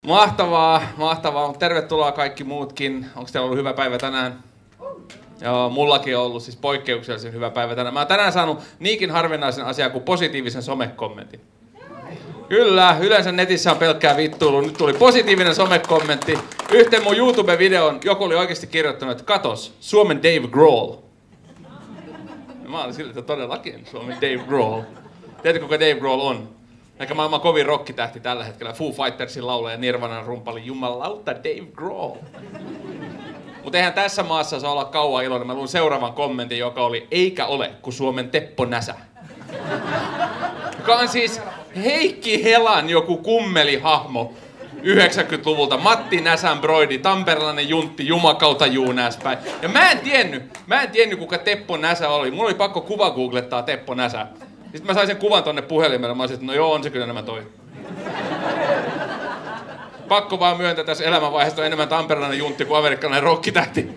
Mahtavaa, mahtavaa. Tervetuloa kaikki muutkin. Onko teillä ollut hyvä päivä tänään? Joo, mullakin on ollut siis poikkeuksellisen hyvä päivä tänään. Mä oon tänään saanut niinkin harvinaisen asian kuin positiivisen somekommentin. Kyllä, yleensä netissä on pelkkää vittuilua. Nyt tuli positiivinen somekommentti. Yhteen mun YouTube-videon joku oli oikeasti kirjoittanut, että katos, Suomen Dave Grohl. Ja mä olin sillä, että todellakin Suomen Dave Grohl. Tiedätkö, kuka Dave Grohl on? Eikä maailman kovin rockitähti tällä hetkellä. Foo Fightersin laulaja ja Nirvanan rumpali. Jumalauta Dave Grohl. Mutta eihän tässä maassa saa olla kauan iloinen. Mä luin seuraavan kommentin, joka oli eikä ole kuin Suomen Teppo Näsä. Joka on siis Heikki Helan joku kummelihahmo 90-luvulta. Matti Näsän broidi, tamperelainen juntti, jumakauta juunäspäin. Ja mä en tiennyt kuka Teppo Näsä oli. Mulla oli pakko kuvagooglettaa Teppo Näsä. Sitten mä sain sen kuvan tonne puhelimelle. Mä olisin, että no joo, on se kyllä nämä toi. Pakko vaan myöntää tässä elämänvaiheessa on enemmän tamperelainen juntti kuin amerikkalainen rockitähti.